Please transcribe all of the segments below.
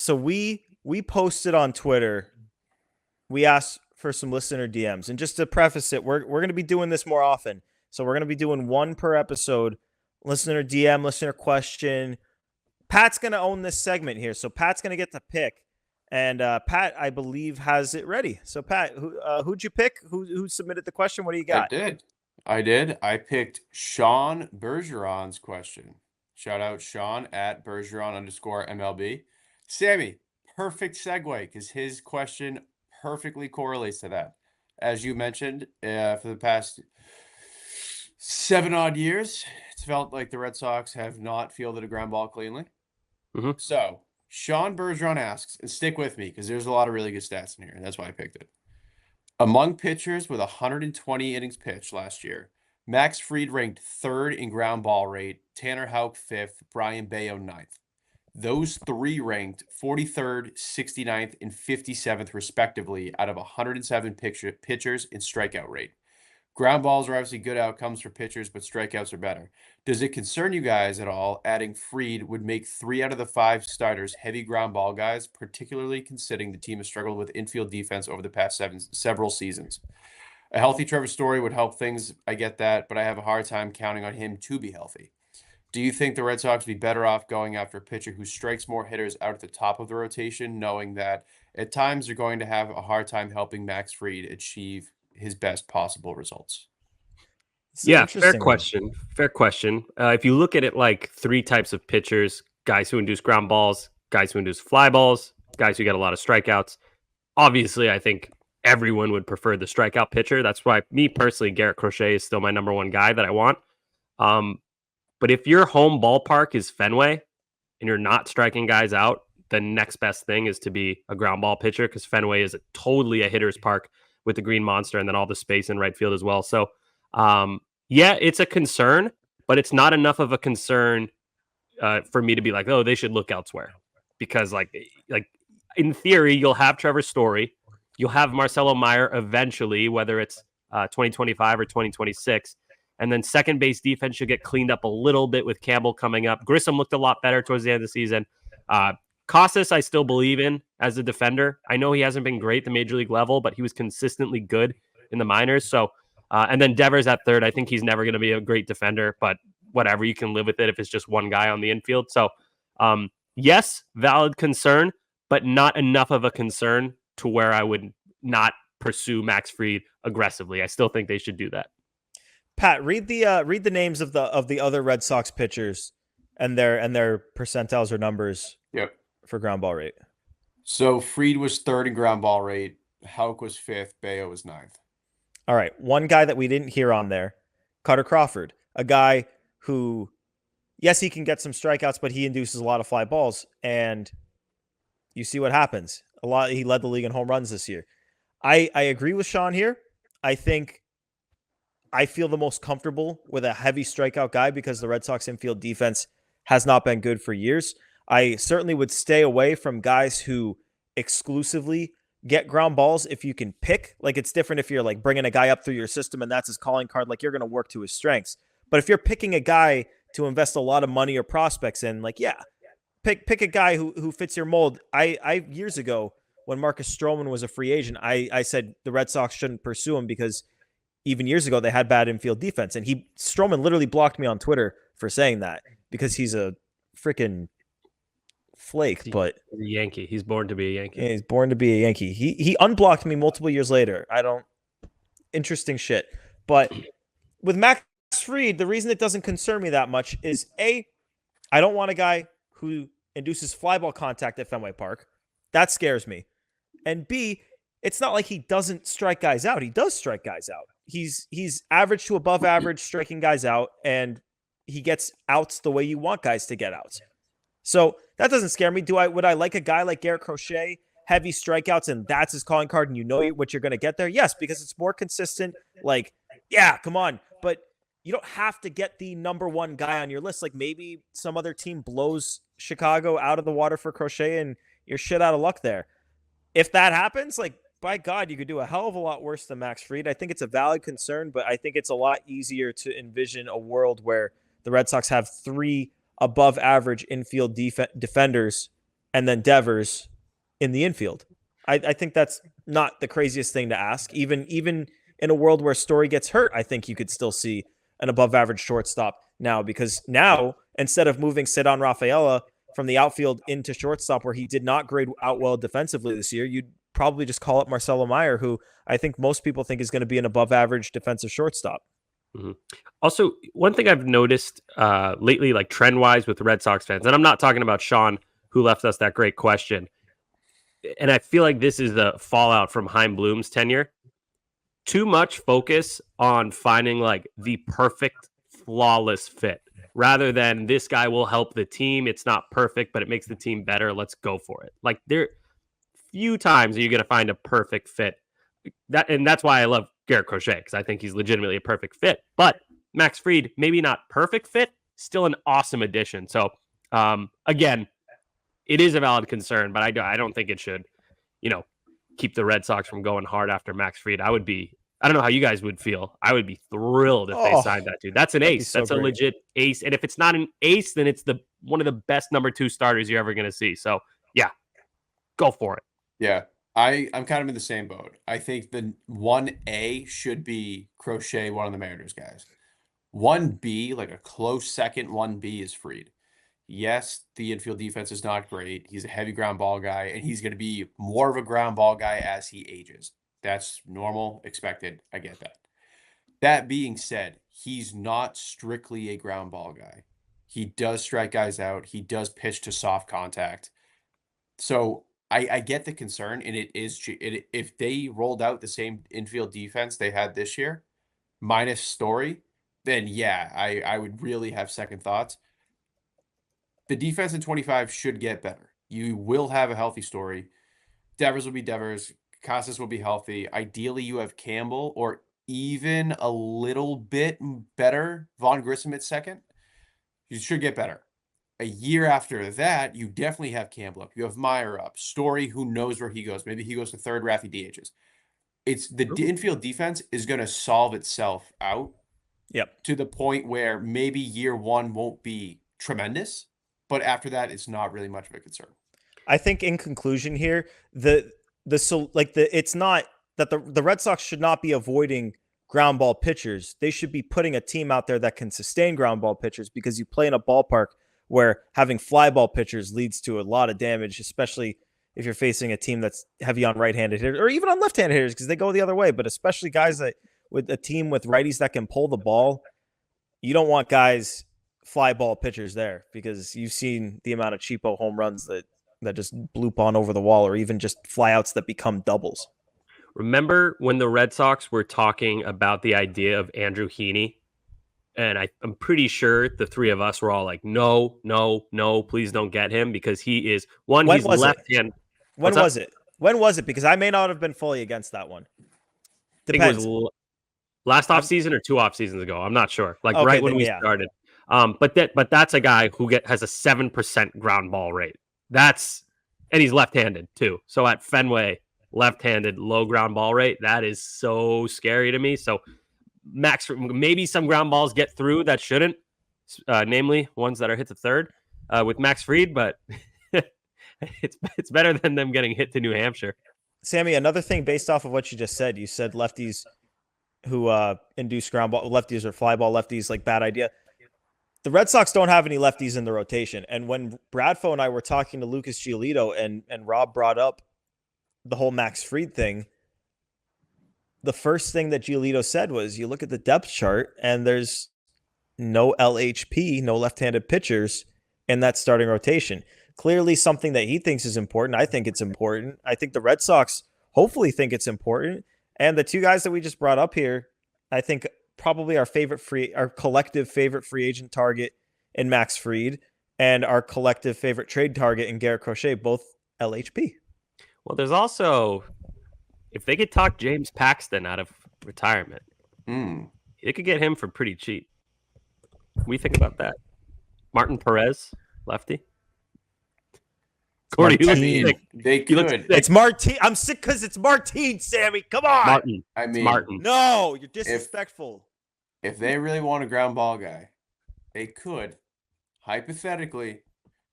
So we posted on Twitter. We asked for some listener DMs, and just to preface it, we're going to be doing this more often. So we're going to be doing one per episode. Listener DM, listener question. Pat's going to own this segment here, so Pat's going to get to pick. And Pat, I believe, has it ready. So Pat, who'd you pick? Who submitted the question? What do you got? I did. I picked Sean Bergeron's question. Shout out Sean at Bergeron_MLB. Sammy, perfect segue because his question perfectly correlates to that. As you mentioned, for the past 7 odd years, it's felt like the Red Sox have not fielded a ground ball cleanly. Mm-hmm. So Sean Bergeron asks, and stick with me because there's a lot of really good stats in here, and that's why I picked it. Among pitchers with 120 innings pitched last year, Max Fried ranked 3rd in ground ball rate, Tanner Houck 5th, Brian Bayo 9th. Those 3 ranked 43rd, 69th, and 57th respectively out of 107 pitchers in strikeout rate. Ground balls are obviously good outcomes for pitchers, but strikeouts are better. Does it concern you guys at all adding Fried would make 3 out of the 5 starters heavy ground ball guys, particularly considering the team has struggled with infield defense over the past several seasons? A healthy Trevor Story would help things, I get that, but I have a hard time counting on him to be healthy. Do you think the Red Sox would be better off going after a pitcher who strikes more hitters out at the top of the rotation, knowing that at times they're going to have a hard time helping Max Fried achieve his best possible results? Yeah, fair question. Fair question. If you look at it like 3 types of pitchers, guys who induce ground balls, guys who induce fly balls, guys who get a lot of strikeouts. Obviously, I think everyone would prefer the strikeout pitcher. That's why me personally, Garrett Crochet is still my number 1 guy that I want. But if your home ballpark is Fenway and you're not striking guys out, the next best thing is to be a ground ball pitcher because Fenway is totally a hitter's park with the green monster and then all the space in right field as well. So, yeah, it's a concern, but it's not enough of a concern for me to be like, oh, they should look elsewhere. Because like in theory, you'll have Trevor Story, you'll have Marcelo Meyer eventually, whether it's 2025 or 2026. And then second base defense should get cleaned up a little bit with Campbell coming up. Grissom looked a lot better towards the end of the season. Casas, I still believe in as a defender. I know he hasn't been great at the major league level, but he was consistently good in the minors. So, and then Devers at third. I think he's never going to be a great defender, but whatever, you can live with it if it's just one guy on the infield. So, yes, valid concern, but not enough of a concern to where I would not pursue Max Fried aggressively. I still think they should do that. Pat, read the names of the other Red Sox pitchers and their percentiles or numbers. Yep. For ground ball rate. So Fried was 3rd in ground ball rate. Houck was 5th. Bayo was 9th. All right. One guy that we didn't hear on there, Carter Crawford, a guy who, yes, he can get some strikeouts, but he induces a lot of fly balls. And you see what happens. He led the league in home runs this year. I agree with Sean here. I think I feel the most comfortable with a heavy strikeout guy because the Red Sox infield defense has not been good for years. I certainly would stay away from guys who exclusively get ground balls if you can pick. Like, it's different if you're like bringing a guy up through your system and that's his calling card. Like, you're going to work to his strengths. But if you're picking a guy to invest a lot of money or prospects in, like, yeah, pick a guy who fits your mold. I years ago when Marcus Stroman was a free agent, I said the Red Sox shouldn't pursue him because even years ago they had bad infield defense. And Stroman literally blocked me on Twitter for saying that because he's a freaking flake, but he's a Yankee. He's born to be a Yankee. Yeah, he's born to be a Yankee. He unblocked me multiple years later. Interesting shit. But with Max Fried, the reason it doesn't concern me that much is I don't want a guy who induces fly ball contact at Fenway Park. That scares me. And B, it's not like he doesn't strike guys out. He does strike guys out. He's average to above average striking guys out, and he gets outs the way you want guys to get outs. So that doesn't scare me. Would I like a guy like Garrett Crochet, heavy strikeouts, and that's his calling card, and you know what you're going to get there? Yes, because it's more consistent. Like, yeah, come on. But you don't have to get the number 1 guy on your list. Like, maybe some other team blows Chicago out of the water for Crochet, and you're shit out of luck there. If that happens, like, by God, you could do a hell of a lot worse than Max Fried. I think it's a valid concern, but I think it's a lot easier to envision a world where the Red Sox have 3 above average infield defenders and then Devers in the infield. I think that's not the craziest thing to ask. Even in a world where Story gets hurt, I think you could still see an above average shortstop now, because now instead of moving Cedon Rafaela from the outfield into shortstop, where he did not grade out well defensively this year, you'd probably just call up Marcelo Meyer, who I think most people think is going to be an above average defensive shortstop. Mm-hmm. Also, one thing I've noticed lately, like trend wise with Red Sox fans, and I'm not talking about Sean, who left us that great question, and I feel like this is the fallout from Chaim Bloom's tenure. Too much focus on finding like the perfect, flawless fit, rather than this guy will help the team. It's not perfect, but it makes the team better. Let's go for it. Like, there few times are you going to find a perfect fit. And that's why I love Garrett Crochet, because I think he's legitimately a perfect fit. But Max Fried, maybe not perfect fit, still an awesome addition. So again, it is a valid concern, but I don't think it should, keep the Red Sox from going hard after Max Fried. I don't know how you guys would feel. I would be thrilled if they signed that dude. That's an ace. So that's great. A legit ace. And if it's not an ace, then it's one of the best number 2 starters you're ever going to see. So yeah, go for it. Yeah, I'm kind of in the same boat. I think the 1A should be Crochet, one of the Mariners guys. 1B, like a close second, 1B is Fried. Yes, the infield defense is not great. He's a heavy ground ball guy, and he's going to be more of a ground ball guy as he ages. That's normal, expected. I get that. That being said, he's not strictly a ground ball guy. He does strike guys out. He does pitch to soft contact. So I get the concern, and if they rolled out the same infield defense they had this year, minus Story, then yeah, I would really have second thoughts. The defense in 25 should get better. You will have a healthy Story. Devers will be Devers. Casas will be healthy. Ideally, you have Campbell, or even a little bit better Vaughn Grissom at second. You should get better. A year after that, you definitely have Campbell up. You have Meyer up. Story, who knows where he goes. Maybe he goes to third, Raffy DHs. It's the infield defense is going to solve itself out. Yep. To the point where maybe year one won't be tremendous, but after that, it's not really much of a concern. I think in conclusion here, it's not that the Red Sox should not be avoiding ground ball pitchers. They should be putting a team out there that can sustain ground ball pitchers, because you play in a ballpark where having fly ball pitchers leads to a lot of damage, especially if you're facing a team that's heavy on right-handed hitters, or even on left-handed hitters, because they go the other way. But especially guys that with a team with righties that can pull the ball, you don't want guys fly ball pitchers there, because you've seen the amount of cheapo home runs that just bloop on over the wall, or even just flyouts that become doubles. Remember when the Red Sox were talking about the idea of Andrew Heaney? And I'm pretty sure the three of us were all like, no, please don't get him, because he is one. He's left-handed. When was it? When was it? Because I may not have been fully against that one. Depends. I think it was last off season or 2 off seasons ago. I'm not sure. Like right when we started. But that's a guy who has a 7% ground ball rate. And he's left-handed too. So at Fenway, left-handed, low ground ball rate. That is so scary to me. So Max, maybe some ground balls get through that shouldn't, namely ones that are hit to third with Max Fried, but it's better than them getting hit to New Hampshire. Sammy, another thing based off of what you just said, you said lefties who induce ground ball, lefties or fly ball lefties, like bad idea. The Red Sox don't have any lefties in the rotation. And when Bradfo and I were talking to Lucas Giolito and Rob brought up the whole Max Fried thing, the first thing that Giolito said was, you look at the depth chart and there's no LHP, no left-handed pitchers in that starting rotation. Clearly something that he thinks is important. I think it's important. I think the Red Sox hopefully think it's important. And the two guys that we just brought up here, I think probably our collective favorite free agent target in Max Fried, and our collective favorite trade target in Garrett Crochet, both LHP. Well, there's also, if they could talk James Paxton out of retirement, they could get him for pretty cheap. What do you think about that? Martin Perez, lefty. Cordy, they could. It's Martin. I'm sick because it's Martin, Sammy. Come on. Martin. I mean, Martin. No, you're disrespectful. If they really want a ground ball guy, they could, hypothetically,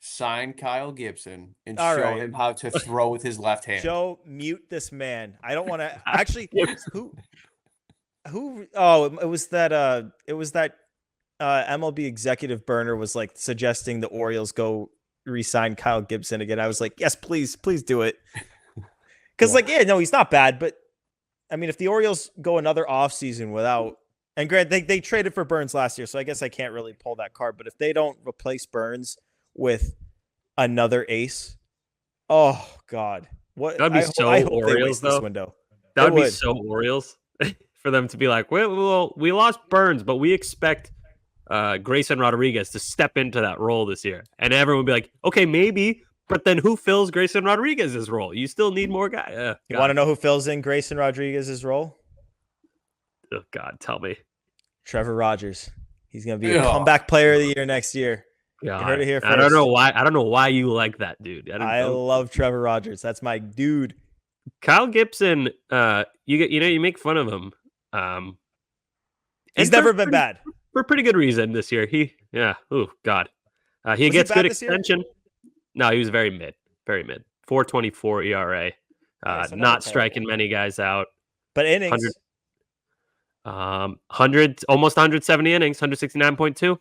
sign Kyle Gibson and All show right. him how to throw with his left hand. Joe, mute this man. I don't want to actually. Who? Oh, it was that. MLB executive burner was like suggesting the Orioles go re-sign Kyle Gibson again. I was like, yes, please do it. Because he's not bad, but I mean, if the Orioles go another offseason without, and granted, they traded for Burns last year, so I guess I can't really pull that card. But if they don't replace Burns with another ace, oh God, what? That'd be I hope Orioles they waste though. this window. That would be so Orioles for them to be like, well, we lost Burns, but we expect Grayson Rodriguez to step into that role this year, and everyone would be like, okay, maybe. But then who fills Grayson Rodriguez's role? You still need more guys. You want to know who fills in Grayson Rodriguez's role? Oh, God, tell me. Trevor Rogers. He's going to be a comeback player of the year next year. God, you heard it here first. I don't know why you like that, dude. I love Trevor Rogers. That's my dude. Kyle Gibson, you make fun of him. He's never been bad. For a pretty good reason this year. He gets good extension. No, he was very mid. 4.24 ERA. Not striking many guys out. But innings. 100, almost 170 innings, 169.2.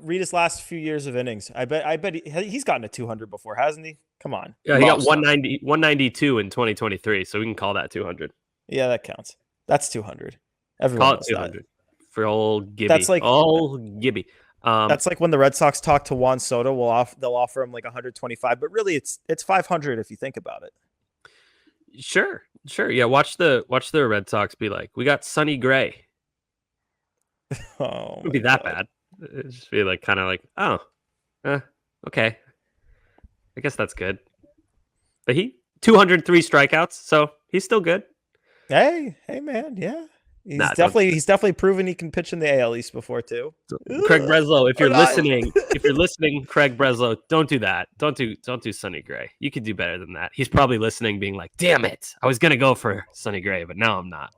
Read his last few years of innings. I bet he's gotten to 200 before, hasn't he? Come on. Yeah, he got 192 in 2023, so we can call that 200. Yeah, that counts. That's 200. Everyone call it 200 for old Gibby. That's like Gibby. That's like when the Red Sox talk to Juan Soto, they'll offer him like 125, but really it's 500 if you think about it. Sure. Yeah, watch the Red Sox be like, we got Sonny Gray. Oh, it would be that bad. It'd just be like kind of like, okay. I guess that's good. But 203 strikeouts, so he's still good. Hey, man, yeah. He's definitely proven he can pitch in the AL East before too. Craig Breslow, if you're listening, Craig Breslow, don't do that. Don't do Sonny Gray. You could do better than that. He's probably listening, being like, "Damn it, I was gonna go for Sonny Gray, but now I'm not."